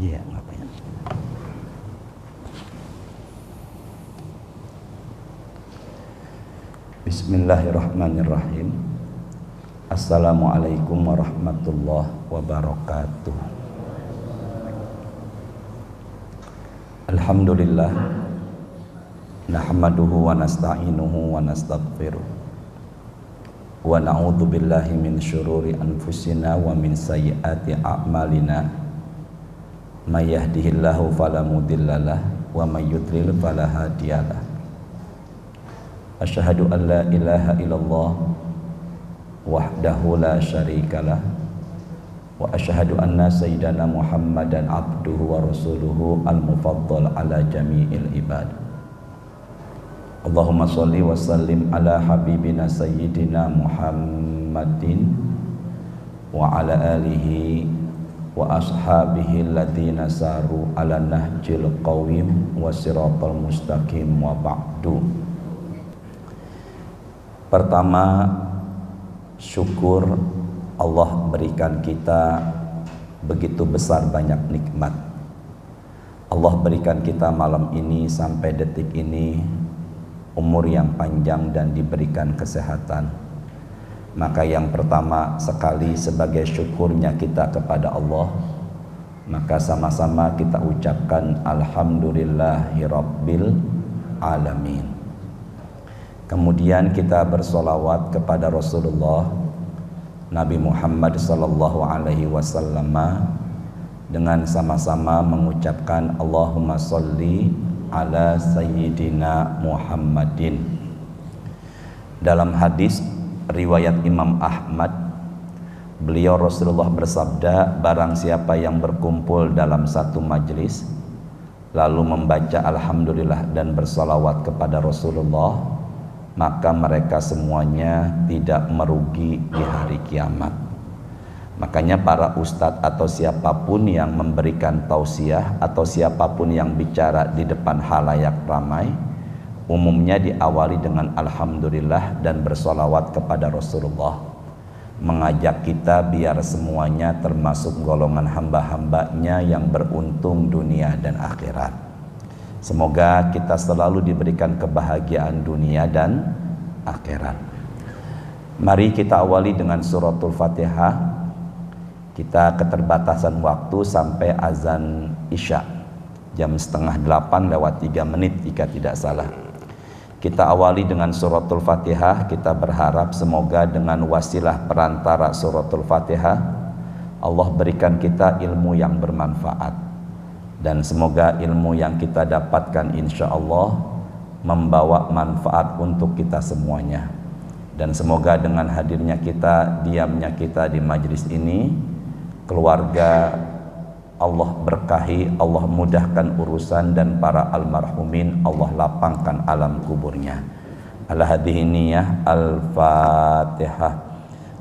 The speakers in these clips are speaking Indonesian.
aja ya, ngapain. Bismillahirrahmanirrahim. Assalamualaikum warahmatullahi wabarakatuh. Alhamdulillah, nahmaduhu wa nasta'inuhu wa nastaghfiruh, wa na'udzu billahi min syururi anfusina wa min sayyiati a'malina. May yahdihillahu fala mudhillalah wa may yudlil fala hadiyalah. Asyhadu an la ilaha illallah wahdahu la syarikalah wa asyhadu anna sayyidana Muhammadan abduhu wa rasuluhu al-mufaddal ala jami'il ibad. Allahumma sholli wa sallim ala habibina sayyidina Muhammadin wa ala alihi wa ashabihi alladhina saru ala nahjil qawim wa siratal mustaqim wa ba'du. Pertama, syukur Allah berikan kita begitu besar banyak nikmat. Allah berikan kita malam ini sampai detik ini umur yang panjang dan diberikan kesehatan. Maka yang pertama sekali sebagai syukurnya kita kepada Allah, maka sama-sama kita ucapkan alhamdulillahirabbil alamin. Kemudian kita bersolawat kepada Rasulullah Nabi Muhammad sallallahu alaihi wasallam dengan sama-sama mengucapkan Allahumma sholli ala sayyidina Muhammadin. Dalam hadis riwayat Imam Ahmad, beliau Rasulullah bersabda, barang siapa yang berkumpul dalam satu majlis lalu membaca alhamdulillah dan bersolawat kepada Rasulullah, maka mereka semuanya tidak merugi di hari kiamat. Makanya para ustadz atau siapapun yang memberikan tausiah atau siapapun yang bicara di depan halayak ramai, umumnya diawali dengan alhamdulillah dan bersolawat kepada Rasulullah, mengajak kita biar semuanya termasuk golongan hamba-hambanya yang beruntung dunia dan akhirat. Semoga kita selalu diberikan kebahagiaan dunia dan akhirat. Mari kita awali dengan suratul Fatihah. Kita keterbatasan waktu sampai azan Isya jam 7:30 jika tidak salah. Kita awali dengan suratul Fatihah. Kita berharap semoga dengan wasilah perantara suratul Fatihah Allah berikan kita ilmu yang bermanfaat. Dan semoga ilmu yang kita dapatkan insya Allah membawa manfaat untuk kita semuanya. Dan semoga dengan hadirnya kita, diamnya kita di majlis ini, keluarga Allah berkahi, Allah mudahkan urusan, dan para almarhumin Allah lapangkan alam kuburnya. Al-Hadiniyah Al-Fatihah.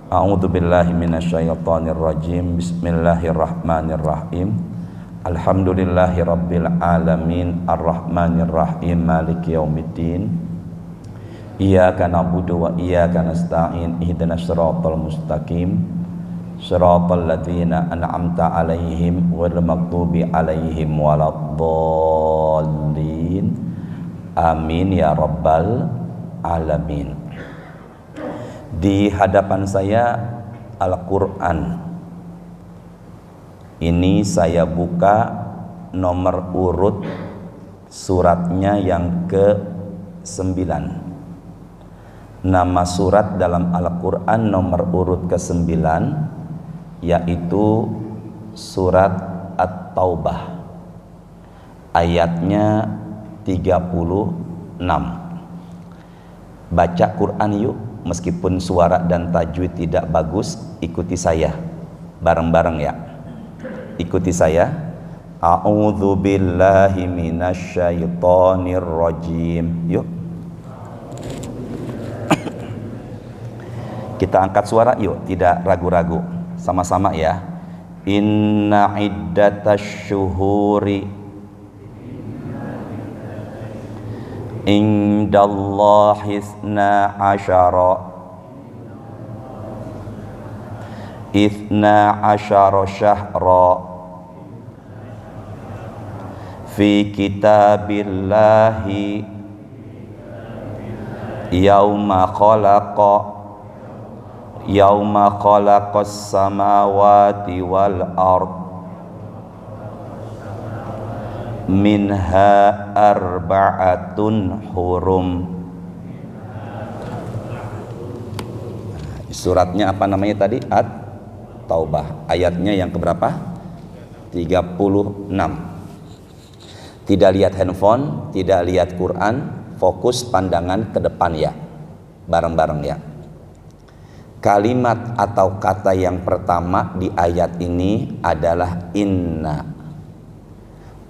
A'udzu billahi minasyaitonir rajim. Bismillahirrahmanirrahim. Alhamdulillahi rabbil alamin arrahmanir rahim maliki yaumiddin iyyaka na'budu wa iyyaka nasta'in ihdinas siratal mustaqim siratal ladzina an'amta 'alaihim ghairil maghdubi 'alaihim waladdallin amin ya rabbal alamin. Di hadapan saya Al-Qur'an. Ini saya buka nomor urut suratnya yang ke-9. Nama surat dalam Al-Quran nomor urut ke-9 yaitu surat At-Taubah. Ayatnya 36. Baca Quran yuk, meskipun suara dan tajwid tidak bagus, ikuti saya bareng-bareng ya. Ikuti saya. A'udzu billahi minasyaitonir rajim. Yuk. Kita angkat suara yuk, tidak ragu-ragu. Sama-sama ya. Inna iddatash syuhuri indallahi Ithna asyara syahra fi kitabillahi yauma khalaqas samawati wal ard minha arba'atun hurum. Suratnya apa namanya tadi? At-Taubah. Ayatnya yang keberapa? 36. Tidak lihat handphone, tidak lihat Quran, fokus pandangan ke depan ya. Bareng-bareng ya. Kalimat atau kata yang pertama di ayat ini adalah inna,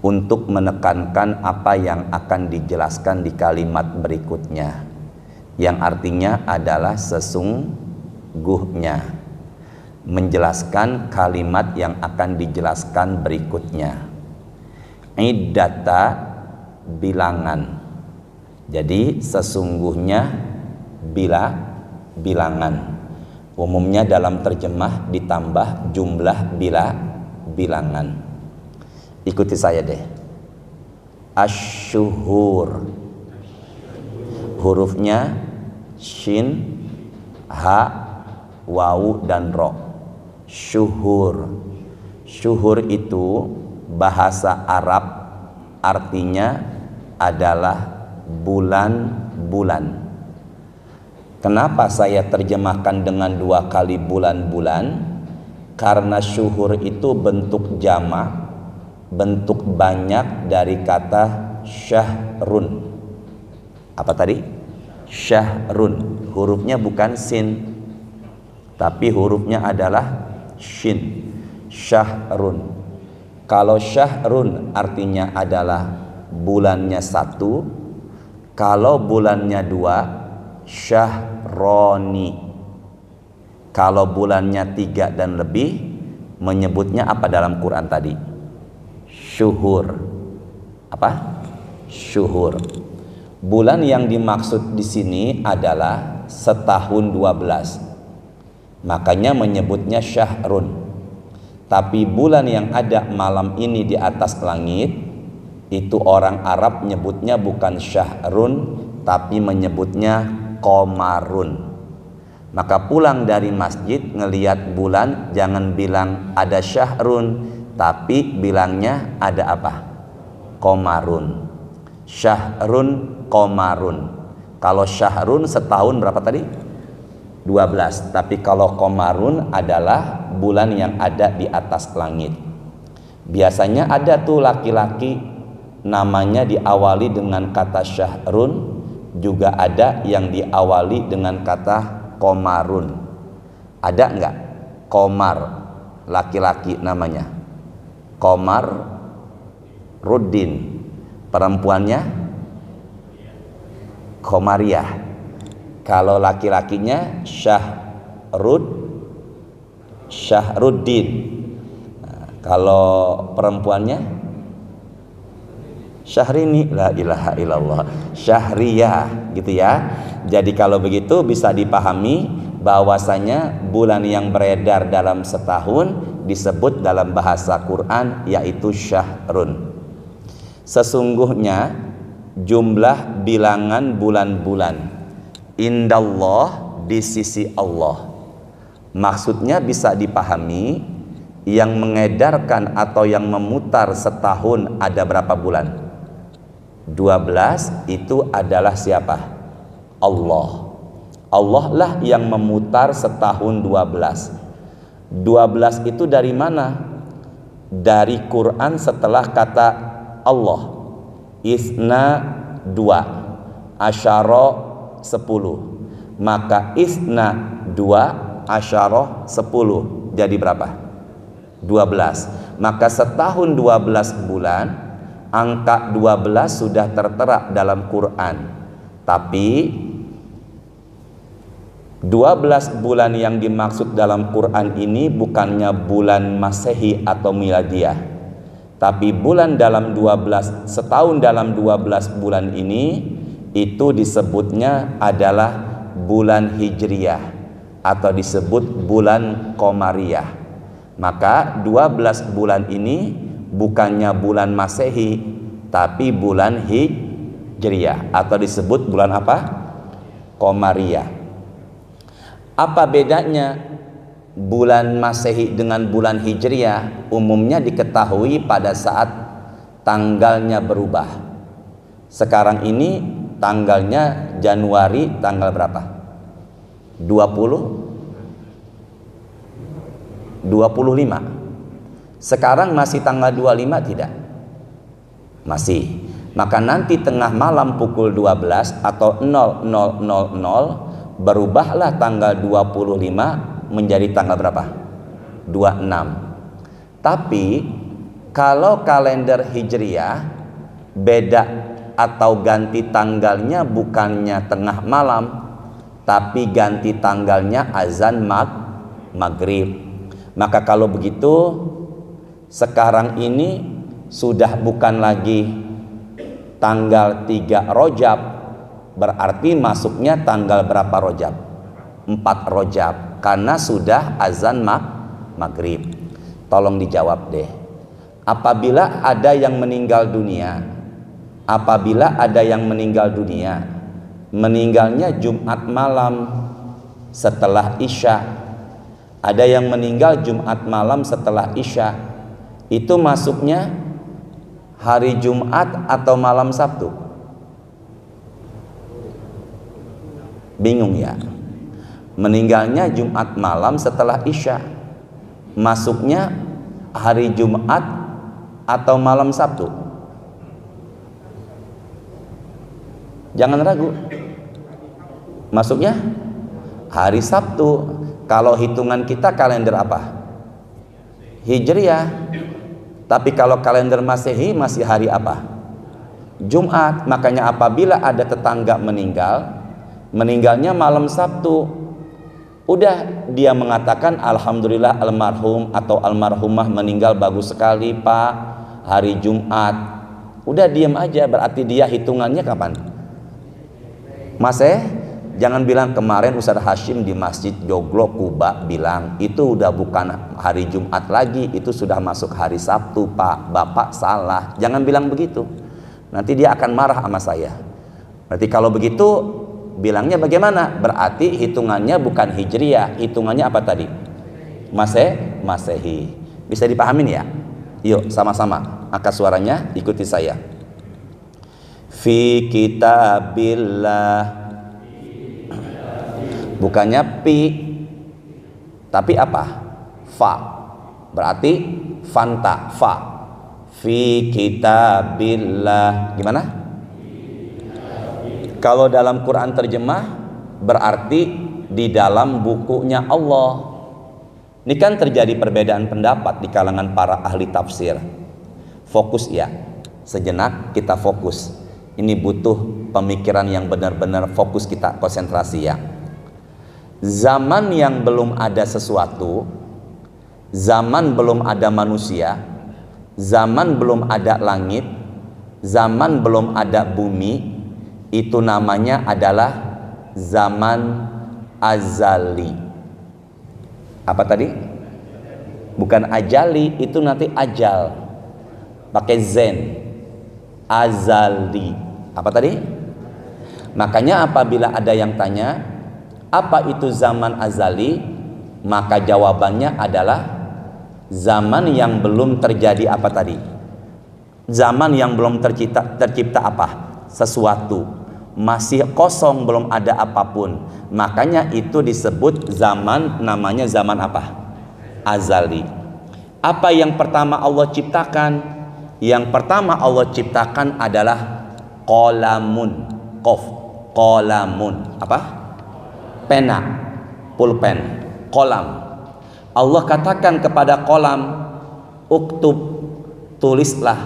untuk menekankan apa yang akan dijelaskan di kalimat berikutnya, yang artinya adalah sesungguhnya, menjelaskan kalimat yang akan dijelaskan berikutnya. Iddata, bilangan. Jadi sesungguhnya bilangan. Umumnya dalam terjemah ditambah jumlah bilangan. Ikuti saya deh. Asyuhur, hurufnya shin, ha, wawu dan ro. Syuhur. Syuhur itu bahasa Arab artinya adalah bulan-bulan. Kenapa saya terjemahkan dengan 2 kali bulan-bulan? Karena syuhur itu bentuk jamak, bentuk banyak dari kata syahrun. Apa tadi? Syahrun. Hurufnya bukan sin, tapi hurufnya adalah shin. Syahrun. Kalau syahrun artinya adalah bulannya 1, kalau bulannya 2 syahroni. Kalau bulannya 3 dan lebih menyebutnya apa dalam Quran tadi? Syuhur. Apa? Syuhur. Bulan yang dimaksud di sini adalah setahun 12. Makanya menyebutnya syahrun. Tapi bulan yang ada malam ini di atas langit, itu orang Arab menyebutnya bukan syahrun, tapi menyebutnya qamarun. Maka pulang dari masjid ngelihat bulan, jangan bilang ada syahrun, tapi bilangnya ada apa? Qamarun. Syahrun, qamarun. Kalau syahrun setahun berapa tadi? 12. Tapi kalau qamarun adalah bulan yang ada di atas langit. Biasanya ada tuh laki-laki namanya diawali dengan kata syahrun, juga ada yang diawali dengan kata qamarun. Ada enggak? Qamar, laki-laki namanya Qamar Ruddin, perempuannya Qamariyah. Kalau laki-lakinya Syahruddin. Nah, kalau perempuannya Syahrini, la ilaha illallah, Syahriyah, gitu ya. Jadi kalau begitu bisa dipahami bahwasanya bulan yang beredar dalam setahun disebut dalam bahasa Quran yaitu syahrun. Sesungguhnya jumlah bilangan bulan-bulan indallah, di sisi Allah. Maksudnya bisa dipahami yang mengedarkan atau yang memutar setahun ada berapa bulan? 12. Itu adalah siapa? Allah. Allah lah yang memutar setahun 12. 12 itu dari mana? Dari Quran setelah kata Allah. Isna 2, asyara 10. Maka isna 2, asyara 10. Jadi berapa? 12. Maka setahun 12 bulan, angka 12 sudah tertera dalam Quran. Tapi 12 bulan yang dimaksud dalam Quran ini bukannya bulan Masehi atau Miladiah, tapi bulan dalam 12, setahun dalam 12 bulan ini itu disebutnya adalah bulan Hijriyah atau disebut bulan Qamariyah. Maka 12 bulan ini bukannya bulan Masehi, tapi bulan Hijriah atau disebut bulan apa? Qamariyah. Apa bedanya bulan Masehi dengan bulan Hijriah? Umumnya diketahui pada saat tanggalnya berubah. Sekarang ini tanggalnya Januari tanggal berapa? 25. Sekarang masih tanggal 25 tidak? Masih. Maka nanti tengah malam pukul 12 atau 00.00 berubahlah tanggal 25 menjadi tanggal berapa? 26. Tapi kalau kalender Hijriah beda atau ganti tanggalnya bukannya tengah malam, tapi ganti tanggalnya azan maghrib. Maka kalau begitu sekarang ini sudah bukan lagi tanggal 3 Rajab, berarti masuknya tanggal berapa Rajab? 4 Rajab, karena sudah azan maghrib. Tolong dijawab deh. Apabila ada yang meninggal dunia, meninggalnya Jumat malam setelah Isya, ada yang meninggal Jumat malam setelah Isya, itu masuknya hari Jumat atau malam Sabtu? Bingung ya? Meninggalnya Jumat malam setelah Isya, masuknya hari Jumat atau malam Sabtu? Jangan ragu, masuknya hari Sabtu. Kalau hitungan kita kalender apa? Hijriah. Tapi kalau kalender Masehi masih hari apa? Jumat. Makanya apabila ada tetangga meninggalnya malam Sabtu, udah dia mengatakan alhamdulillah almarhum atau almarhumah meninggal bagus sekali Pak, hari Jumat. Udah diam aja, berarti dia hitungannya kapan? Jangan bilang kemarin Ustaz Hashim di Masjid Joglo Kuba bilang itu udah bukan hari Jumat lagi, itu sudah masuk hari Sabtu Pak, Bapak salah. Jangan bilang begitu, nanti dia akan marah sama saya. Berarti kalau begitu bilangnya bagaimana? Berarti hitungannya bukan Hijriah, hitungannya apa tadi? Masehi. Bisa dipahamin ya? Yuk sama-sama angkat suaranya, ikuti saya. Fi kitabillah, bukannya pi, tapi apa? Fa. Berarti fanta, fa. Fi kitabillah. Gimana? Kalau dalam Quran terjemah berarti di dalam bukunya Allah. Ini kan terjadi perbedaan pendapat di kalangan para ahli tafsir. Fokus ya, sejenak kita fokus. Ini butuh pemikiran yang benar-benar fokus, kita konsentrasi ya. Zaman yang belum ada sesuatu, zaman belum ada manusia, zaman belum ada langit, zaman belum ada bumi, itu namanya adalah zaman azali. Apa tadi? Bukan ajali, itu nanti ajal. Pakai zen. Azali. Apa tadi? Makanya apabila ada yang tanya, apa itu zaman azali? Maka jawabannya adalah zaman yang belum terjadi apa tadi? Zaman yang belum tercipta apa? Sesuatu. Masih kosong, belum ada apapun. Makanya itu disebut zaman, namanya zaman apa? Azali. Apa yang pertama Allah ciptakan? Yang pertama Allah ciptakan adalah qalamun. Qaf. Qalamun. Apa? Pena, pulpen, kolam. Allah katakan kepada kolam, uktub, tulislah.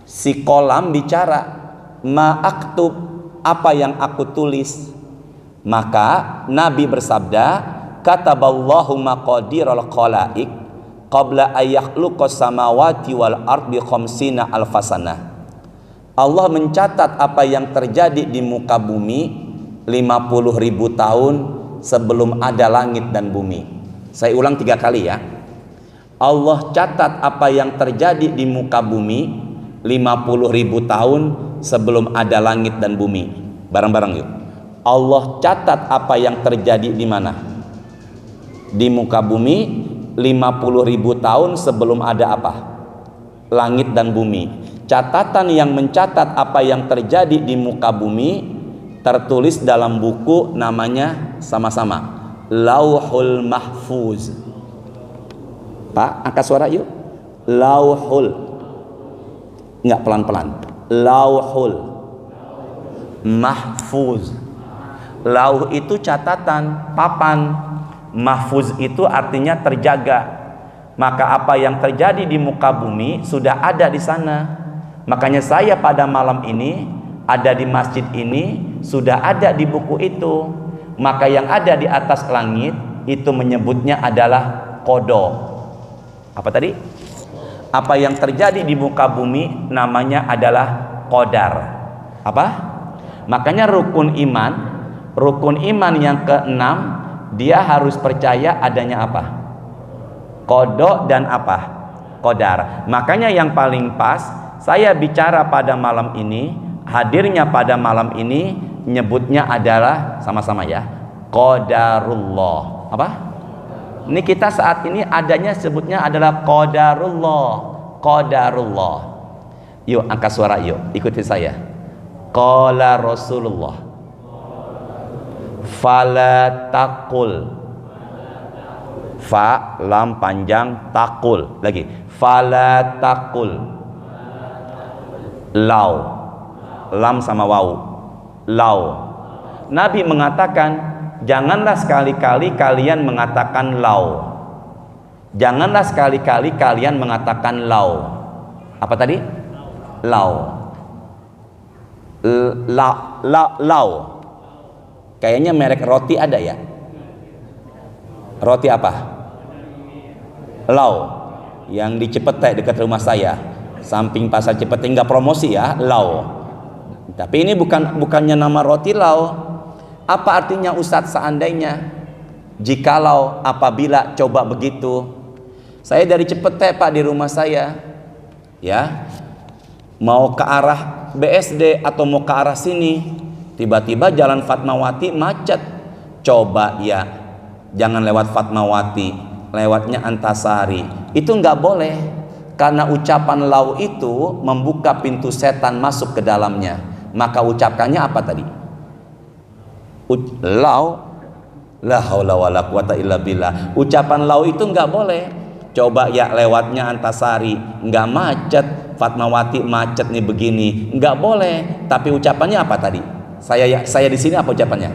Si kolam bicara, ma aktub, apa yang aku tulis. Maka Nabi bersabda, kataballahu maqadiral khalaik qabla ayakhluqas samawati wal ardi khamsina alfasana. Allah mencatat apa yang terjadi di muka bumi 50.000 tahun sebelum ada langit dan bumi. Saya ulang 3 kali ya. Allah catat apa yang terjadi di muka bumi 50.000 tahun sebelum ada langit dan bumi. Bareng-bareng yuk. Allah catat apa yang terjadi di mana? Di muka bumi 50.000 tahun sebelum ada apa? Langit dan bumi. Catatan yang mencatat apa yang terjadi di muka bumi tertulis dalam buku, namanya sama-sama Lauhul Mahfuz. Pak, angkat suara yuk. Lauhul. Enggak, pelan-pelan. Lauhul Mahfuz. Lauh itu catatan, papan. Mahfuz itu artinya terjaga. Maka apa yang terjadi di muka bumi sudah ada di sana. Makanya saya pada malam ini ada di masjid ini, sudah ada di buku itu. Maka yang ada di atas langit itu menyebutnya adalah qada. Apa tadi? Apa yang terjadi di muka bumi namanya adalah qadar. Apa? Makanya rukun iman yang keenam, dia harus percaya adanya apa? Qada dan apa? Qadar. Makanya yang paling pas saya bicara pada malam ini, hadirnya pada malam ini, nyebutnya adalah sama-sama ya, qadarullah. Apa? Ini kita saat ini adanya sebutnya adalah qadarullah. Qadarullah. Yuk angkat suara yuk, ikuti saya. Qala Rasulullah fala taqul. Fa lam panjang, taqul. Lagi. Fala taqul. Lau. Lam sama waw. Lau. Nabi mengatakan, janganlah sekali-kali kalian mengatakan lau. Janganlah sekali-kali kalian mengatakan lau. Apa tadi? Lau. Lau. Kayaknya merek roti ada ya? Roti apa? Lau. Yang di Cipete dekat rumah saya, samping pasar Cipete, nggak promosi ya, lau. Tapi ini bukannya nama roti lau. Apa artinya Ustadz seandainya? Jikalau, apabila, coba begitu. Saya dari Cipete Pak, di rumah saya, ya, mau ke arah BSD atau mau ke arah sini, tiba-tiba jalan Fatmawati macet. Coba ya, jangan lewat Fatmawati, lewatnya Antasari. Itu nggak boleh, karena ucapan lau itu membuka pintu setan masuk ke dalamnya. Maka ucapkannya apa tadi? Lau. La haula wala quwata illa billah. Ucapan lau itu nggak boleh. Coba ya, lewatnya Antasari nggak macet, Fatmawati macet nih begini, nggak boleh. Tapi ucapannya apa tadi? Saya di sini apa ucapannya?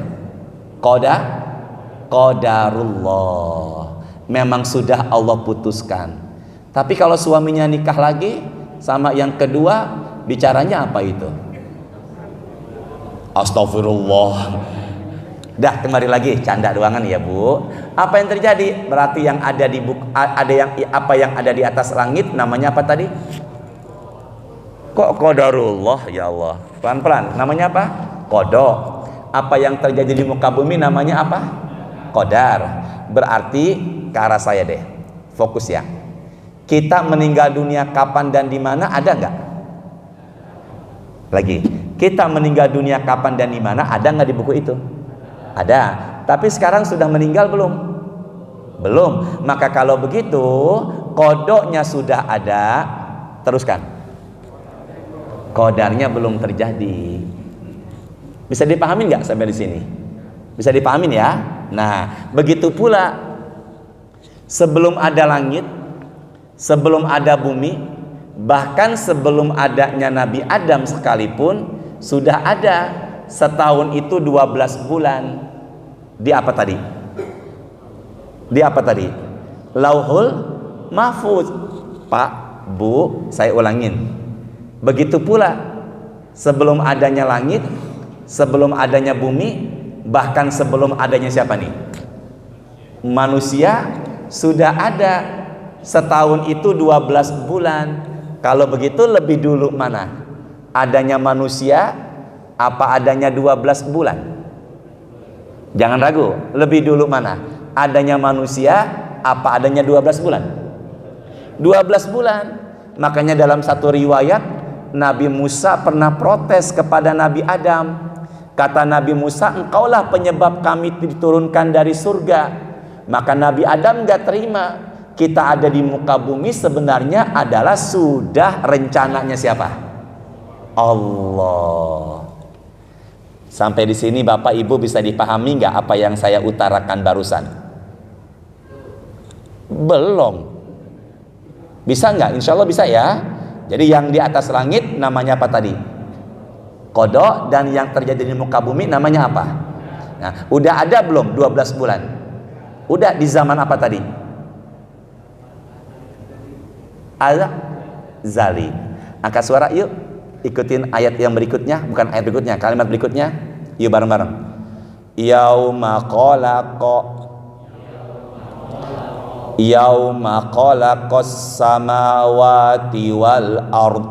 Qadarullah. Memang sudah Allah putuskan. Tapi kalau suaminya nikah lagi sama yang kedua, bicaranya apa itu? Astagfirullah. Dah, kembali lagi, canda doangan ya Bu. Apa yang terjadi? Berarti yang ada di apa yang ada di atas langit namanya apa tadi? Kok qadarullah ya Allah? Pelan-pelan. Namanya apa? Qada. Apa yang terjadi di muka bumi namanya apa? Qadar. Berarti ke arah saya deh. Fokus ya. Kita meninggal dunia kapan dan di mana, ada nggak? Lagi. Kita meninggal dunia kapan dan di mana, ada nggak di buku itu? Ada. Tapi sekarang sudah meninggal belum? Belum. Maka kalau begitu, kodoknya sudah ada. Teruskan. Qadarnya belum terjadi. Bisa dipahami nggak sampai di sini? Bisa dipahamin ya? Nah, begitu pula sebelum ada langit, sebelum ada bumi, bahkan sebelum adanya Nabi Adam sekalipun sudah ada. Setahun itu 12 bulan. Di apa tadi? Di apa tadi? Lauhul Mahfuz. Pak, Bu, saya ulangin. Begitu pula sebelum adanya langit, sebelum adanya bumi, bahkan sebelum adanya siapa nih? Manusia sudah ada. Setahun itu 12 bulan. Kalau begitu lebih dulu mana? Adanya manusia apa adanya 12 bulan? Jangan ragu, lebih dulu mana? Adanya manusia apa adanya 12 bulan? 12 bulan. Makanya dalam satu riwayat Nabi Musa pernah protes kepada Nabi Adam. Kata Nabi Musa, engkaulah penyebab kami diturunkan dari surga. Maka Nabi Adam gak terima. Kita ada di muka bumi sebenarnya adalah sudah rencananya siapa? Allah. Sampai di sini Bapak Ibu bisa dipahami nggak apa yang saya utarakan barusan? Belum. Bisa nggak? Insya Allah bisa ya. Jadi yang di atas langit namanya apa tadi? Kodok. Dan yang terjadi di muka bumi namanya apa? Nah, udah ada belum 12 bulan? Udah di zaman apa tadi? Al-Zali. Angkat suara yuk, ikutin ayat yang berikutnya, bukan ayat berikutnya, kalimat berikutnya. Yuk bareng-bareng. Yauma khalaqas samawati wal ard.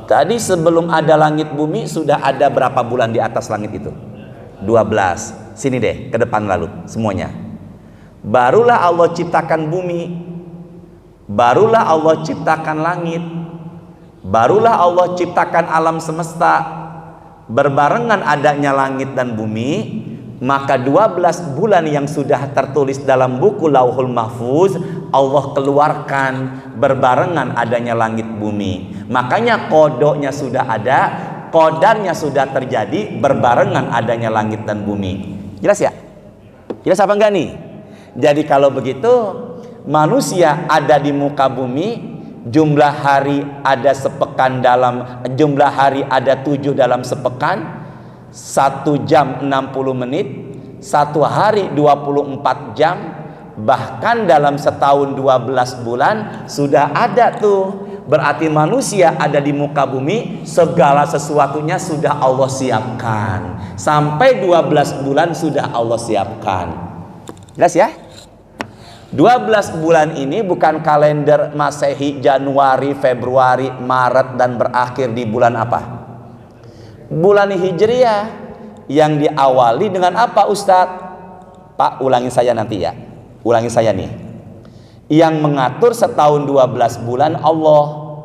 Tadi sebelum ada langit bumi sudah ada berapa bulan di atas langit itu? 12. Sini deh, ke depan lalu semuanya. Barulah Allah ciptakan bumi, barulah Allah ciptakan langit, barulah Allah ciptakan alam semesta. Berbarengan adanya langit dan bumi, maka 12 bulan yang sudah tertulis dalam buku Lauhul Mahfuz Allah keluarkan berbarengan adanya langit bumi. Makanya kodoknya sudah ada, kodarnya sudah terjadi berbarengan adanya langit dan bumi. Jelas ya? Jelas apa enggak nih? Jadi kalau begitu manusia ada di muka bumi, jumlah hari ada sepekan dalam jumlah hari ada 7 dalam sepekan, 1 jam 60 menit, 1 hari 24 jam, bahkan dalam setahun 12 bulan sudah ada tuh. Berarti manusia ada di muka bumi, segala sesuatunya sudah Allah siapkan. Sampai 12 bulan sudah Allah siapkan. Jelas ya? 12 bulan ini bukan kalender Masehi Januari, Februari, Maret dan berakhir di bulan apa? Bulan Hijriah. Yang diawali dengan apa Ustadz? Pak, ulangi saya nanti ya. Ulangi saya nih. Yang mengatur setahun 12 bulan Allah.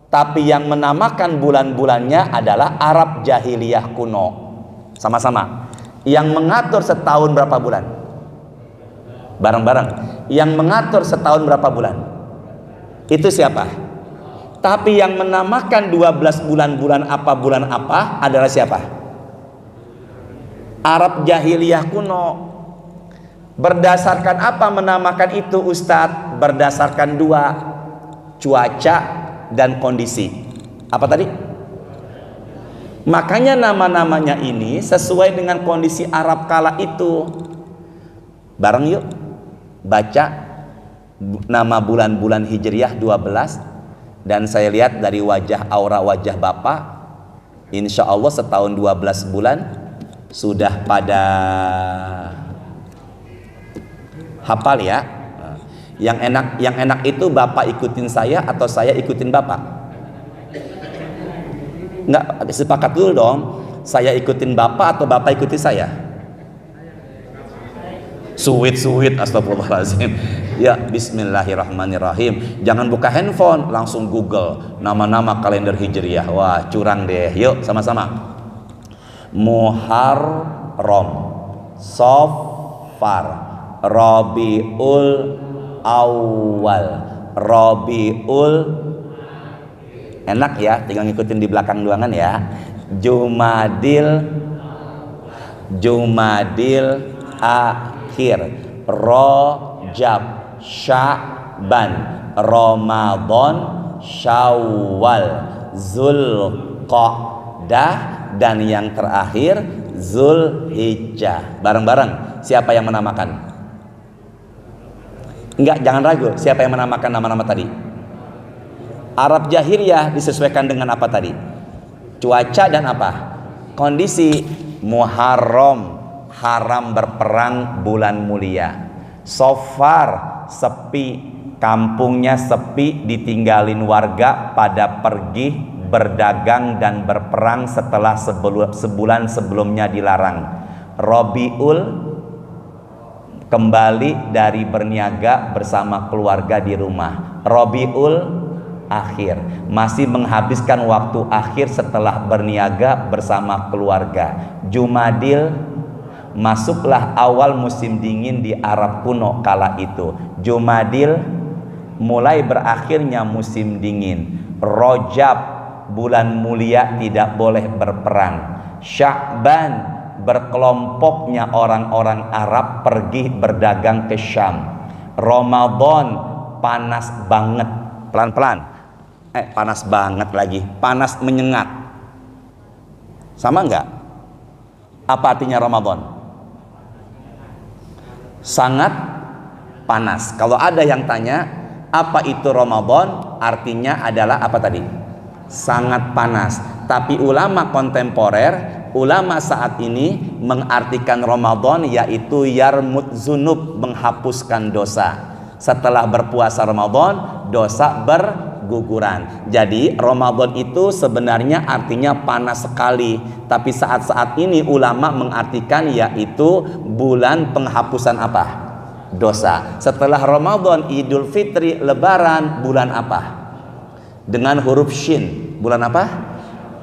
Tapi yang menamakan bulan-bulannya adalah Arab Jahiliyah kuno. Sama-sama. Yang mengatur setahun berapa bulan? Bareng-bareng. Yang mengatur setahun berapa bulan? Itu siapa? Tapi yang menamakan 12 bulan-bulan apa adalah siapa? Arab Jahiliyah kuno. Berdasarkan apa menamakan itu Ustadz? Berdasarkan 2, cuaca dan kondisi. Apa tadi? Makanya nama-namanya ini sesuai dengan kondisi Arab kala itu. Bareng yuk baca nama bulan-bulan Hijriah 12. Dan saya lihat dari wajah, aura wajah Bapak, insya Allah setahun 12 bulan sudah pada hafal ya. Yang enak itu Bapak ikutin saya atau saya ikutin Bapak? Enggak, sepakat dulu dong. Saya ikutin Bapak atau Bapak ikuti saya? Suwit, astagfirullahaladzim. Ya, bismillahirrahmanirrahim. Jangan buka handphone, langsung Google nama-nama kalender Hijriah. Wah, curang deh. Yuk, sama-sama. Muharram, Safar, Rabiul Awal, Rabiul, enak ya, tinggal ngikutin di belakang doangan ya. Jumadil akhir, Rajab, Sya'ban, Ramadan, Syawal, Zulqa'dah, dan yang terakhir Zulhijjah. Bareng-bareng, siapa yang menamakan? Enggak, jangan ragu. Siapa yang menamakan nama-nama tadi? Arab Jahiliyah disesuaikan dengan apa tadi? Cuaca dan apa? Kondisi. Muharram, haram berperang, bulan mulia. Safar, sepi, kampungnya sepi, ditinggalin warga pada pergi berdagang dan berperang setelah sebulan sebelumnya dilarang. Rabiul, kembali dari berniaga bersama keluarga di rumah. Rabiul Akhir, masih menghabiskan waktu akhir setelah berniaga bersama keluarga. Jumadil, masuklah awal musim dingin di Arab kuno kala itu. Jumadil, mulai berakhirnya musim dingin. Rajab, bulan mulia, tidak boleh berperang. Sya'ban, berkelompoknya orang-orang Arab pergi berdagang ke Syam. Ramadan, panas banget. Pelan-pelan. Panas banget lagi. Panas menyengat. Sama enggak? Apa artinya Ramadan? Sangat panas. Kalau ada yang tanya, apa itu Ramadan? Artinya adalah apa tadi? Sangat panas. Tapi ulama kontemporer, ulama saat ini mengartikan Ramadan yaitu yarmut zunub, menghapuskan dosa. Setelah berpuasa Ramadan, dosa berguguran. Jadi Ramadan itu sebenarnya artinya panas sekali. Tapi saat-saat ini ulama mengartikan yaitu bulan penghapusan apa? Dosa. Setelah Ramadan, Idul Fitri, Lebaran, bulan apa? Dengan huruf Shin. Bulan apa?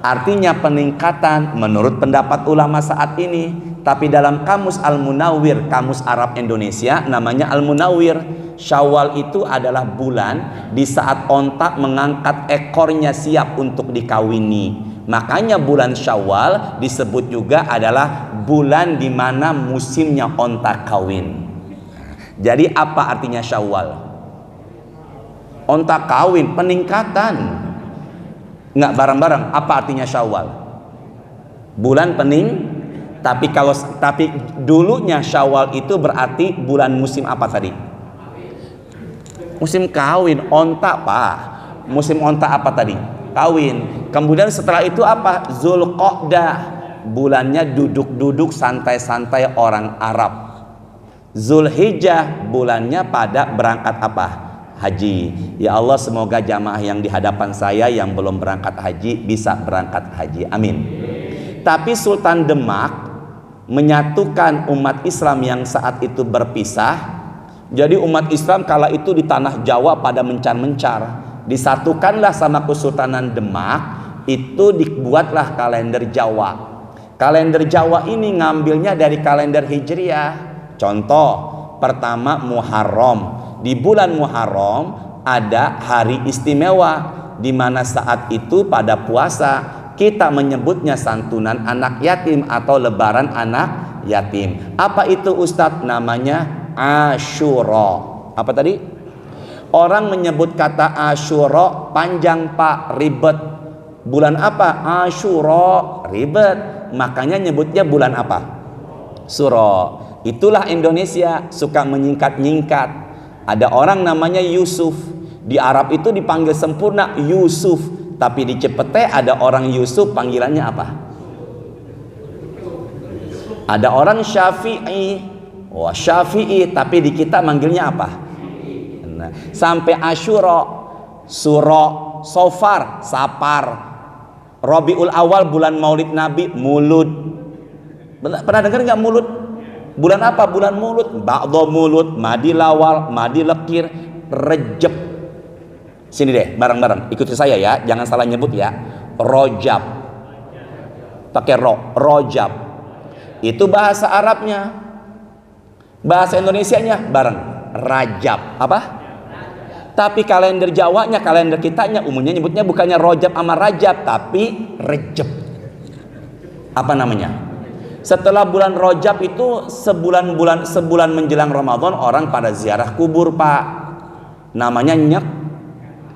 Artinya peningkatan menurut pendapat ulama saat ini. Tapi dalam kamus Al-Munawwir, kamus Arab Indonesia, namanya Al-Munawwir, Syawal itu adalah bulan di saat onta mengangkat ekornya siap untuk dikawini. Makanya bulan Syawal disebut juga adalah bulan di mana musimnya onta kawin. Jadi apa artinya Syawal? Onta kawin, peningkatan. Nggak bareng-bareng. Apa artinya Syawal? Bulan tapi dulunya Syawal itu berarti bulan musim apa tadi? Musim kawin. Onta Pak. Musim onta apa tadi? Kawin. Kemudian setelah itu apa? Zulqa'dah, bulannya duduk-duduk santai-santai orang Arab. Zulhijjah, bulannya pada berangkat apa? Haji. Ya Allah, semoga jamaah yang di hadapan saya yang belum berangkat haji bisa berangkat haji. Amin. Tapi Sultan Demak menyatukan umat Islam yang saat itu berpisah. Jadi umat Islam kala itu di tanah Jawa pada mencar-mencar. Disatukanlah sama Kesultanan Demak, itu dibuatlah kalender Jawa. Kalender Jawa ini ngambilnya dari kalender Hijriah. Contoh, pertama Muharram. Di bulan Muharram ada hari istimewa, di mana saat itu pada puasa kita menyebutnya santunan anak yatim atau lebaran anak yatim. Apa itu Ustadz? Namanya Asyura. Apa tadi? Orang menyebut kata Asyura panjang Pak, ribet. Bulan apa? Asyura, ribet. Makanya nyebutnya bulan apa? Suro. Itulah Indonesia, suka menyingkat-nyingkat. Ada orang namanya Yusuf. Di Arab itu dipanggil sempurna Yusuf. Tapi di Cepete ada orang Yusuf, panggilannya apa? Ada orang Syafi'i. Wah, Syafi'i, tapi di kita manggilnya apa? Nah, sampai Asyura, Suro, Sofar, Sapar, Rabiul Awal, bulan Maulid Nabi, Mulud. Pernah dengar nggak Mulud? Bulan apa? Bulan Mulud. Ba'dho Mulud, Madilawal, Madilekir, Rejab. Sini deh, bareng-bareng. Ikuti saya ya, jangan salah nyebut ya. Rojab. Pakai ro, Rojab. Itu bahasa Arabnya. Bahasa Indonesianya bareng, Rajab. Apa? Tapi kalender Jawanya, kalender kitanya umumnya nyebutnya bukannya Rojab sama Rajab, tapi Rejab. Apa namanya? Setelah bulan Rojab itu sebulan menjelang Ramadan, orang pada ziarah kubur Pak. Namanya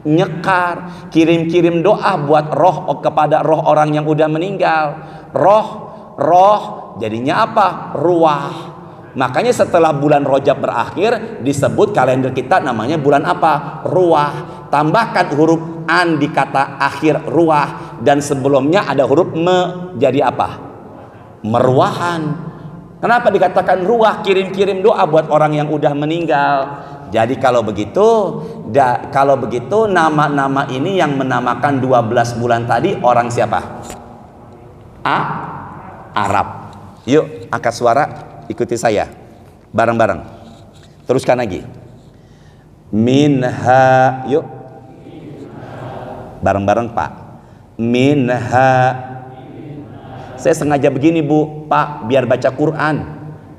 nyekar, kirim-kirim doa buat roh kepada roh orang yang udah meninggal. Roh jadinya apa? Ruah. Makanya setelah bulan Rajab berakhir disebut kalender kita namanya bulan apa? Ruah. Tambahkan huruf an di kata akhir ruah, dan sebelumnya ada huruf me, jadi apa? Meruahan. Kenapa dikatakan ruah? Kirim-kirim doa buat orang yang udah meninggal. Jadi kalau begitu nama-nama ini yang menamakan 12 bulan tadi orang siapa? Arab. Yuk, angkat suara, ikuti saya bareng-bareng. Teruskan lagi. Minha, yuk. Bareng-bareng Pak. Minha. Saya sengaja begini Bu, Pak, biar baca Quran.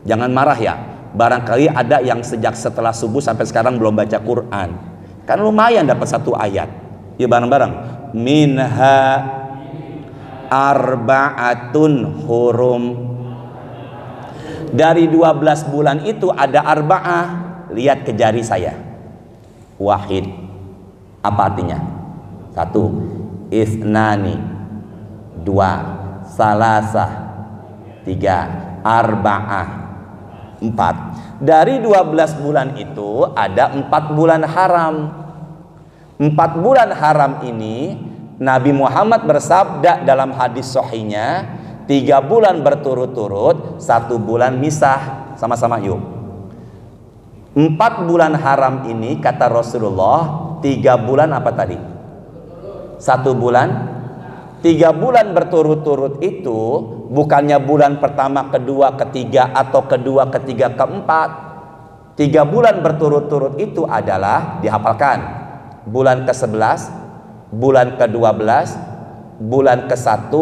Jangan marah ya. Barangkali ada yang sejak setelah subuh sampai sekarang belum baca Quran. Kan lumayan dapat satu ayat. Yuk bareng-bareng. Minha arba'atun hurum. Dari 12 bulan itu ada arba'ah. Lihat ke jari saya. Wahid. Apa artinya? 1. Isnani. 2. Salasah. 3. Arba'ah. 4. Dari 12 bulan itu ada 4 bulan haram. 4 bulan haram ini Nabi Muhammad bersabda dalam hadis sahihnya, 3 bulan berturut-turut, 1 bulan misah. Sama-sama yuk. 4 bulan haram ini kata Rasulullah, 3 bulan apa tadi? 1 bulan. 3 bulan berturut-turut itu bukannya bulan pertama, kedua, ketiga, atau kedua, ketiga, keempat. 3 bulan berturut-turut itu adalah, dihafalkan, bulan ke-11, bulan ke-12, bulan ke-1,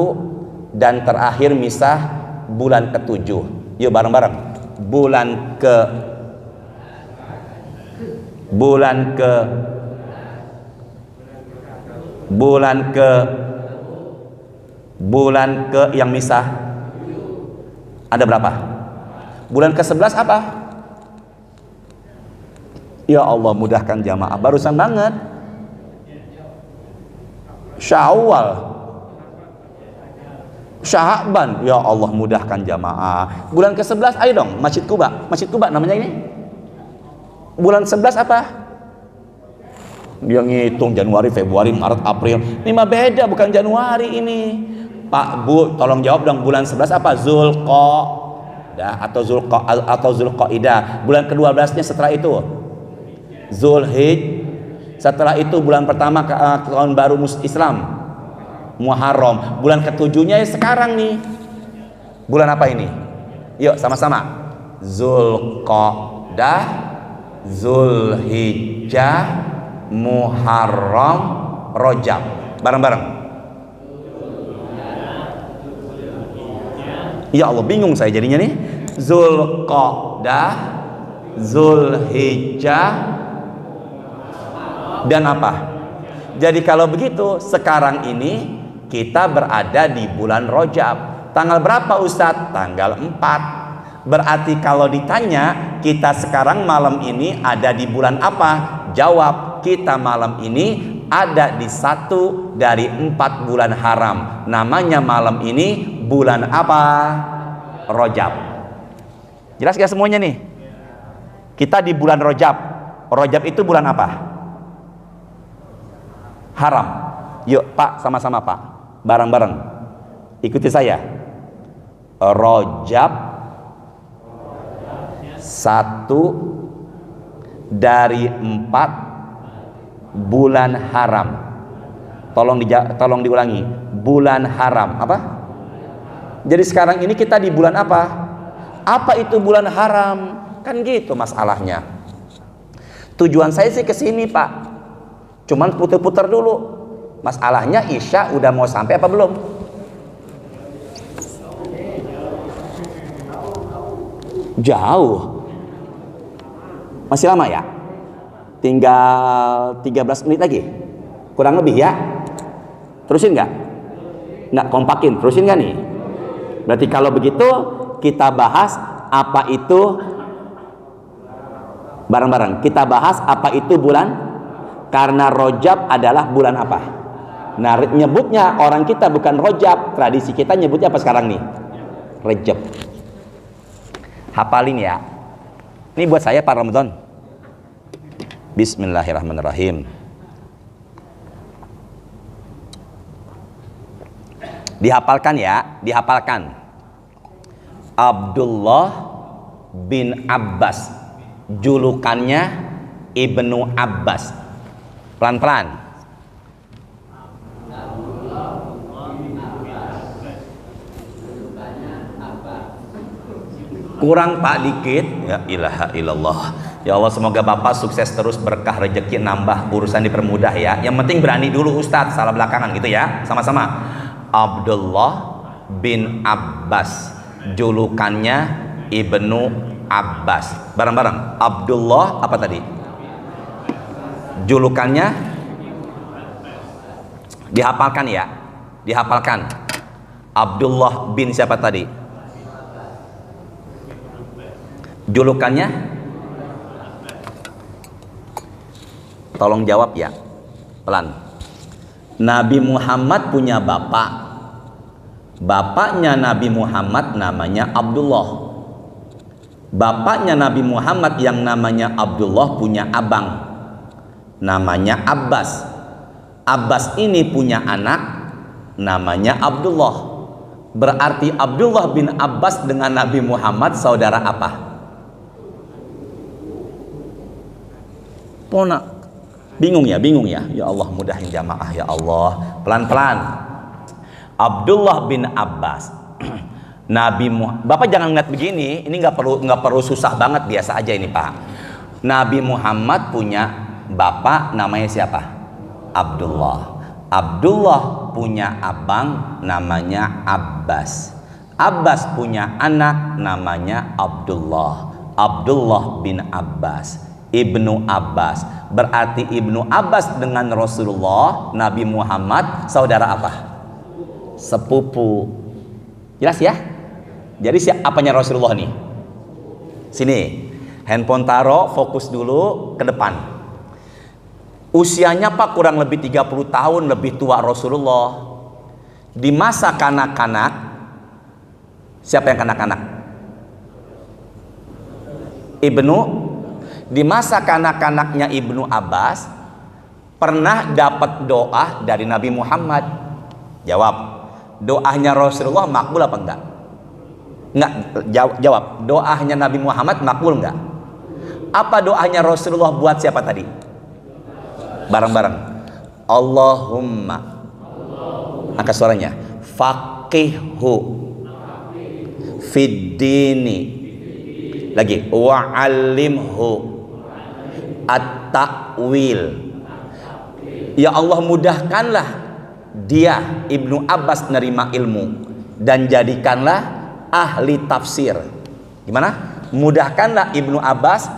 dan terakhir misah bulan ke-7. Yuk bareng-bareng. Bulan ke yang misah ada berapa? Bulan ke-11 apa? Ya Allah mudahkan jamaah, barusan banget. Syawal, Sya'ban, ya Allah mudahkan jamaah. Bulan ke-11 ayo dong, Masjid Kuba. Masjid Kuba namanya ini. Bulan 11 apa? Dia ngitung Januari, Februari, Maret, April. Ini mah beda, bukan Januari ini. Pak, Bu, tolong jawab dong, bulan 11 apa? Zulqa'dah atau Zulqa'idah. Bulan ke-12-nya setelah itu Zulhijjah. Setelah itu bulan pertama tahun baru Islam, Muharram. Bulan ke-7-nya ya sekarang nih. Bulan apa ini? Yuk sama-sama. Zulqa'dah, Zulhijjah, Muharram, Rajab. Bareng-bareng. Ya Allah bingung saya jadinya nih. Zulqa'dah, Zulhijjah, dan apa? Jadi kalau begitu sekarang ini kita berada di bulan Rajab. Tanggal berapa Ustadz? Tanggal 4. Berarti kalau ditanya kita sekarang malam ini ada di bulan apa? Jawab, kita malam ini ada di 1 dari 4 bulan haram. Namanya malam ini bulan apa? Rajab. Jelas gak semuanya nih? Kita di bulan Rajab. Rajab itu bulan apa? Haram. Yuk Pak, sama-sama Pak, bareng-bareng ikuti saya. Rajab 1 dari 4 bulan haram. Tolong diulangi. Bulan haram apa? Jadi sekarang ini kita di bulan apa? Apa itu bulan haram? Kan gitu masalahnya. Tujuan saya sih ke sini Pak, cuman putar-putar dulu. Masalahnya Isya udah mau sampai apa belum? Jauh. Masih lama ya? Tinggal 13 menit lagi. Kurang lebih ya. Terusin nggak? Nggak kompakin. Terusin nggak nih? Berarti kalau begitu kita bahas apa itu bareng-bareng. Kita bahas apa itu bulan. Karena Rajab adalah bulan apa? Nah, nyebutnya orang kita bukan Rajab, tradisi kita nyebutnya apa sekarang nih? Rajab. Hafalin ya. Ini buat saya Pak Ramadan. Bismillahirrahmanirrahim. Dihafalkan ya, dihafalkan. Abdullah bin Abbas, julukannya Ibnu Abbas. Pelan-pelan. Kurang Pak dikit. Ya ilaha illallah. Ya Allah, semoga Bapak sukses terus, berkah rezeki nambah, urusan dipermudah ya. Yang penting berani dulu Ustadz, salah belakangan gitu ya. Sama-sama. Abdullah bin Abbas, julukannya Ibnu Abbas. Bareng-bareng. Abdullah apa tadi? Julukannya dihafalkan ya. Dihafalkan. Abdullah bin siapa tadi? Julukannya? Tolong jawab ya, pelan. Nabi Muhammad punya bapak. Bapaknya Nabi Muhammad namanya Abdullah. Bapaknya Nabi Muhammad yang namanya Abdullah punya abang, namanya Abbas. Abbas ini punya anak, namanya Abdullah. Berarti Abdullah bin Abbas dengan Nabi Muhammad saudara apa? Ponak. Bingung ya? Ya Allah, mudahin jamaah ya Allah. Pelan-pelan. Abdullah bin Abbas. Bapak jangan ngeliat begini. Ini nggak perlu susah banget, biasa aja ini Pak. Nabi Muhammad punya bapak namanya siapa? Abdullah. Abdullah punya abang namanya Abbas. Abbas punya anak namanya Abdullah. Abdullah bin Abbas, Ibnu Abbas. Berarti Ibnu Abbas dengan Rasulullah Nabi Muhammad saudara apa? Sepupu. Jelas ya? Jadi apanya Rasulullah nih? Sini, handphone taruh, fokus dulu ke depan. Usianya Pak kurang lebih 30 tahun lebih tua Rasulullah. Di masa kanak-kanak, siapa yang kanak-kanak? Di masa kanak-kanaknya Ibnu Abbas pernah dapat doa dari Nabi Muhammad. Jawab, doanya Rasulullah makbul apa enggak? Enggak, jawab, doanya Nabi Muhammad makbul enggak? Apa doanya Rasulullah buat siapa tadi? Bareng-bareng. Allahumma, angkat suaranya, faqihhu fid dini. Lagi, wa'allimhu at-ta'wil. Ya Allah, mudahkanlah dia Ibnu Abbas nerima ilmu dan jadikanlah ahli tafsir. Gimana? Mudahkanlah Ibnu Abbas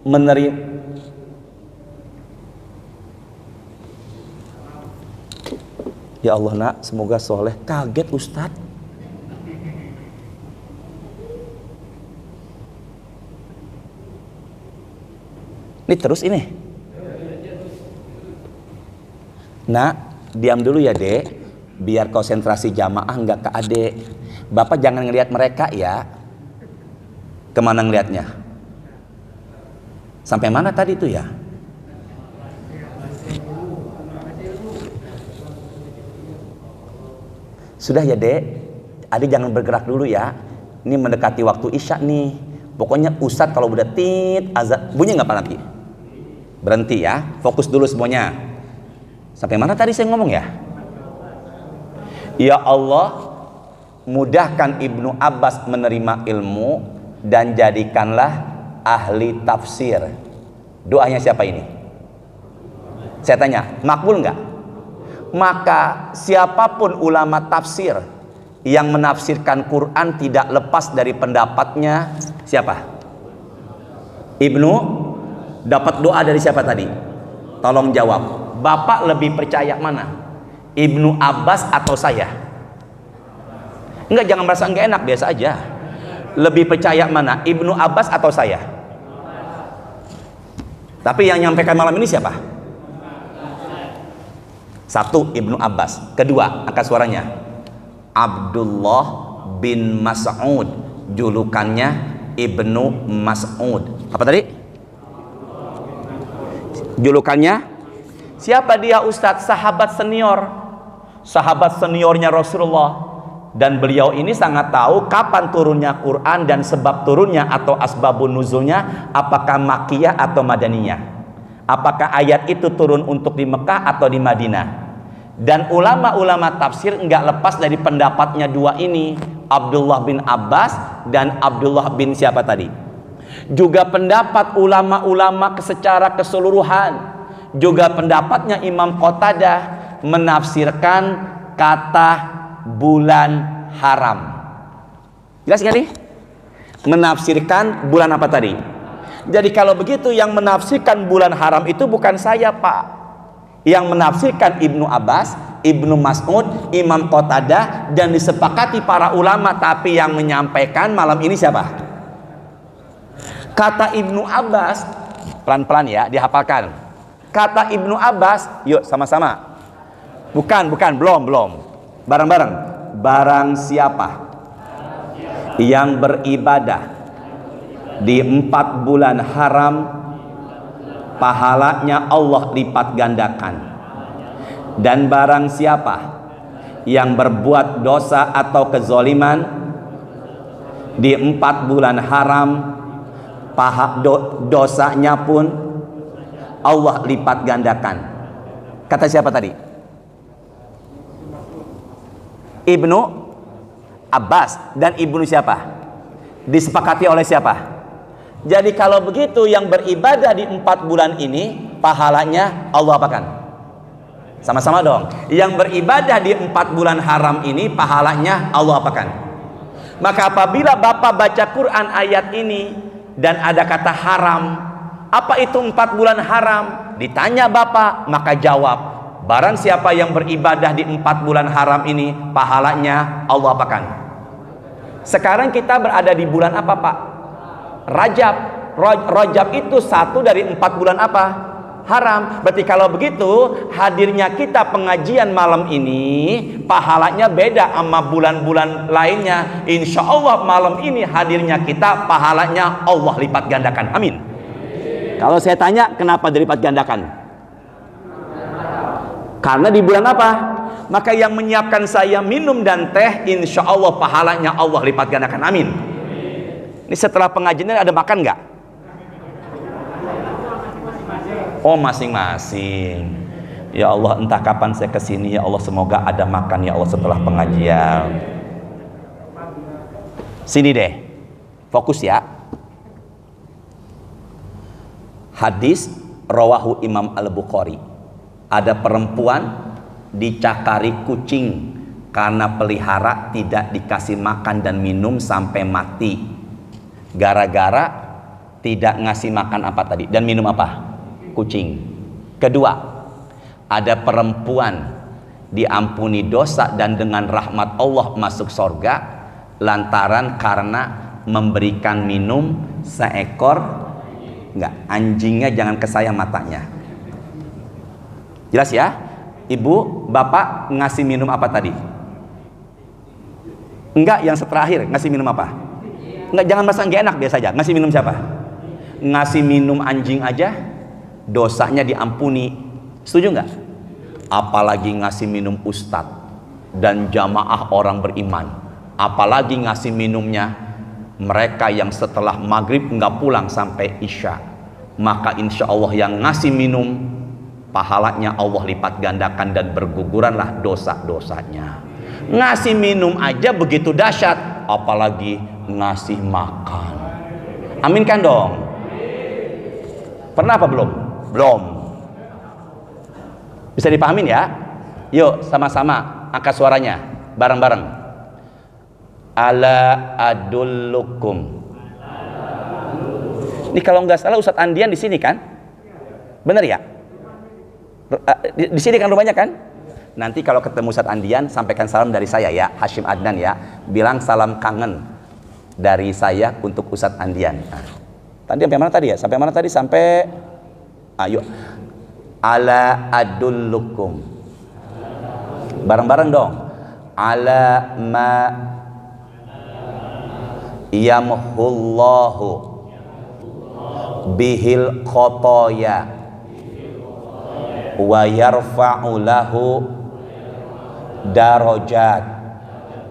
menerima. Ya Allah nak, semoga soleh. Kaget Ustadz. Ini terus ini. Nah, diam dulu ya Dek, biar konsentrasi jamaah nggak ke adek. Bapak jangan ngelihat mereka ya. Kemana ngelihatnya? Sampai mana tadi tuh ya? Sudah ya Dek, adik jangan bergerak dulu ya. Ini mendekati waktu isya nih. Pokoknya Ustadz kalau udah azan bunyi nggak Pak nanti? Berhenti ya, fokus dulu semuanya. Sampai mana tadi saya ngomong ya? Ya Allah, mudahkan Ibnu Abbas menerima ilmu dan jadikanlah ahli tafsir. Doanya siapa ini? Saya tanya, makbul nggak? Maka siapapun ulama tafsir yang menafsirkan Quran tidak lepas dari pendapatnya siapa? Ibnu. Dapat doa dari siapa tadi? Tolong jawab. Bapak lebih percaya mana? Ibnu Abbas atau saya? Enggak, jangan merasa enggak enak, biasa aja. Lebih percaya mana? Ibnu Abbas atau saya? Tapi yang nyampaikan malam ini siapa? Satu, Ibnu Abbas. Kedua, angkat suaranya, Abdullah bin Mas'ud. Julukannya Ibnu Mas'ud. Apa tadi? Julukannya siapa dia Ustadz? Sahabat seniornya Rasulullah. Dan beliau ini sangat tahu kapan turunnya Quran dan sebab turunnya atau asbabun nuzulnya, apakah Makkiyah atau Madaniyah, apakah ayat itu turun untuk di Mekah atau di Madinah. Dan ulama-ulama tafsir enggak lepas dari pendapatnya dua ini, Abdullah bin Abbas dan Abdullah bin siapa tadi? juga pendapat ulama-ulama secara keseluruhan, juga pendapatnya Imam Qatadah menafsirkan kata bulan haram. Jelas nggak nih? Menafsirkan bulan apa tadi? Jadi kalau begitu yang menafsirkan bulan haram itu bukan saya, Pak. Yang menafsirkan Ibnu Abbas, Ibnu Mas'ud, Imam Qatadah, dan disepakati para ulama. Tapi yang menyampaikan malam ini siapa? Kata Ibnu Abbas, pelan-pelan ya, dihafalkan. Kata Ibnu Abbas, yuk sama-sama. Bukan, belum. Bareng-bareng. Barang siapa yang beribadah di 4 bulan haram, pahalanya Allah lipat gandakan. Dan barang siapa yang berbuat dosa atau kezoliman di 4 bulan haram, dosanya pun Allah lipat gandakan. Kata siapa tadi? Ibnu Abbas. Dan Ibnu siapa? Disepakati oleh siapa? Jadi kalau begitu yang beribadah di 4 bulan ini pahalanya Allah apakan? Sama-sama dong. Yang beribadah di 4 bulan haram ini pahalanya Allah apakan? Maka apabila Bapak baca Quran ayat ini dan ada kata haram, apa itu 4 bulan haram? Ditanya Bapak, maka jawab, barang siapa yang beribadah di 4 bulan haram ini pahalanya Allah apakan? Sekarang kita berada di bulan apa, Pak? Rajab. Rajab itu 1 dari 4 bulan apa? Haram. Berarti kalau begitu hadirnya kita pengajian malam ini pahalanya beda sama bulan-bulan lainnya. Insya Allah malam ini hadirnya kita pahalanya Allah lipat gandakan. Amin. Kalau saya tanya kenapa dilipat gandakan? Karena di bulan apa? Maka yang menyiapkan saya minum dan teh, insya Allah pahalanya Allah lipat gandakan. Amin. Ini setelah pengajian ada makan nggak? Oh, masing-masing. Ya Allah, entah kapan saya kesini, ya Allah, semoga ada makan ya Allah setelah pengajian. Sini deh, fokus ya. Hadis rawahu Imam Al-Bukhari. Ada perempuan dicakari kucing karena pelihara tidak dikasih makan dan minum sampai mati. Gara-gara tidak ngasih makan apa tadi dan minum apa? Kucing. Kedua, ada perempuan diampuni dosa dan dengan rahmat Allah masuk surga lantaran karena memberikan minum seekor anjingnya, jangan ke saya matanya. Jelas ya? Ibu, bapak ngasih minum apa tadi? Enggak, yang terakhir ngasih minum apa? Enggak, jangan merasa enggak enak, biasa aja. Ngasih minum siapa? Ngasih minum anjing aja dosanya diampuni. Setuju enggak? Apalagi ngasih minum ustadz dan jamaah orang beriman. Apalagi ngasih minumnya mereka yang setelah maghrib enggak pulang sampai isya. Maka insya Allah yang ngasih minum pahalanya Allah lipat gandakan dan berguguranlah dosa-dosanya. Ngasih minum aja begitu dahsyat, apalagi ngasih makan. Amin kan dong? Pernah apa belum? Belum. Bisa dipahamin ya? Yuk sama-sama angkat suaranya bareng-bareng. Ala adullukum. Ini kalau nggak salah Ustadz Andian di sini kan? Bener ya? Di sini kan rumahnya kan? Nanti kalau ketemu Ustadz Andian sampaikan salam dari saya ya, Hashim Adnan ya. Bilang salam kangen dari saya untuk Ustadz Andian. Nah, tadi sampai mana tadi ya? Sampai mana tadi? Sampai ayo. Ala adullukum. Bareng-bareng dong. Ala ma yamhullahu bihil khotoya wa yarfa'u lahu darajat.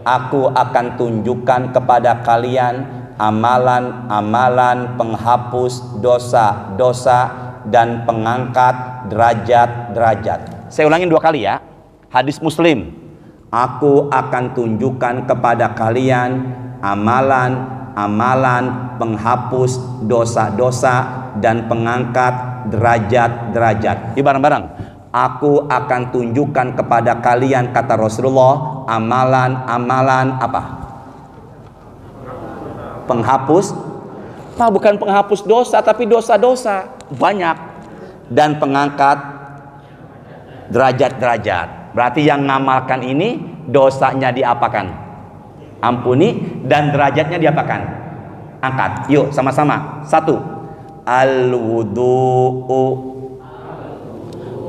Aku akan tunjukkan kepada kalian amalan-amalan penghapus dosa-dosa dan pengangkat derajat-derajat. Saya ulangin 2 kali ya. Hadis Muslim. Aku akan tunjukkan kepada kalian amalan amalan penghapus dosa-dosa dan pengangkat derajat-derajat. Yuk bareng-bareng. Aku akan tunjukkan kepada kalian, kata Rasulullah, amalan-amalan apa? Penghapus. Bukan penghapus dosa, tapi dosa-dosa banyak. Dan pengangkat derajat-derajat. Berarti yang ngamalkan ini dosanya diapakan? Ampuni, dan derajatnya diapakan? Angkat. Yuk sama-sama. 1. Al-wudu'u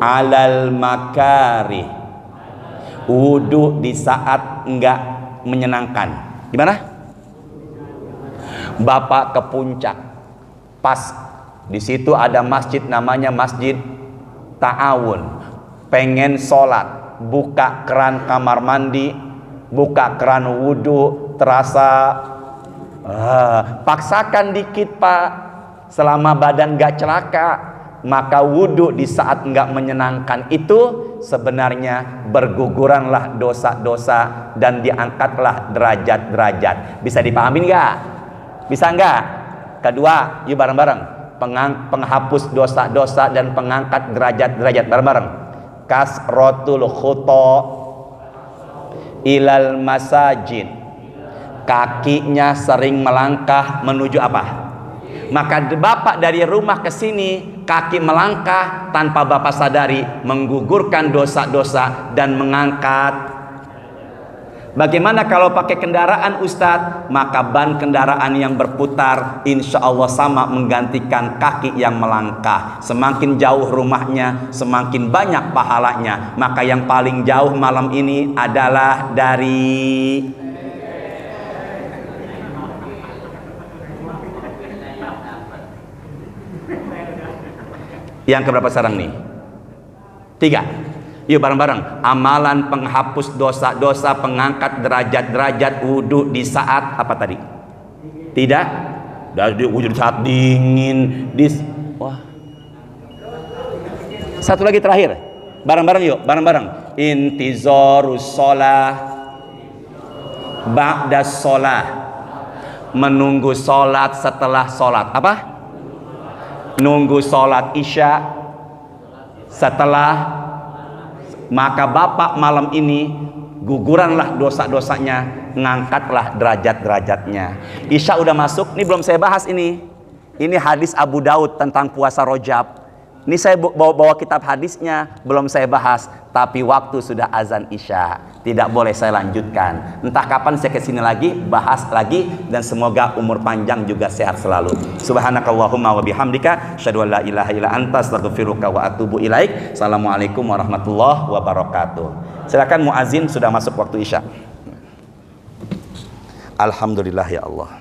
alal makari. Wudu di saat enggak menyenangkan. Gimana? Bapak ke puncak, pas di situ ada masjid namanya Masjid Ta'awun. Pengen sholat, buka keran kamar mandi, buka keran wudu, terasa paksakan dikit pak, selama badan gak celaka. Maka wudu di saat enggak menyenangkan itu sebenarnya berguguranlah dosa-dosa dan diangkatlah derajat-derajat. Bisa dipahami enggak? Bisa enggak? Kedua, yuk bareng-bareng. Penghapus dosa-dosa dan pengangkat derajat-derajat bareng-bareng. Kasratul khuta ilal masajid. Kakinya sering melangkah menuju apa? Maka bapak dari rumah ke sini kaki melangkah tanpa bapak sadari, menggugurkan dosa-dosa dan mengangkat. Bagaimana kalau pakai kendaraan Ustadz? Maka ban kendaraan yang berputar insya Allah sama menggantikan kaki yang melangkah. Semakin jauh rumahnya, semakin banyak pahalanya. Maka yang paling jauh malam ini adalah dari yang keberapa sekarang nih? 3. Yuk bareng-bareng. Amalan penghapus dosa-dosa, pengangkat derajat-derajat, wudu di saat apa tadi? Tidak? Dari wudu di saat dingin. Wah. Satu lagi terakhir. Bareng-bareng yuk, bareng-bareng. Intizarus shalah ba'da shalah. Menunggu sholat setelah sholat. Apa? Nunggu sholat isya setelah. Maka bapak malam ini guguranlah dosa-dosanya, ngangkatlah derajat-derajatnya. Isya udah masuk, ini belum saya bahas ini. Ini hadis Abu Daud tentang puasa Rajab. Ini saya bawa kitab hadisnya, belum saya bahas. Tapi waktu sudah azan Isya, tidak boleh saya lanjutkan. Entah kapan saya kesini lagi, bahas lagi. Dan semoga umur panjang juga sehat selalu. Subhanakallahumma wa bihamdika, asyhadu an la ilaha illa anta, astaghfiruka wa atubu ilaik. Assalamualaikum warahmatullahi wabarakatuh. Silakan muazin, sudah masuk waktu Isya. Alhamdulillah ya Allah.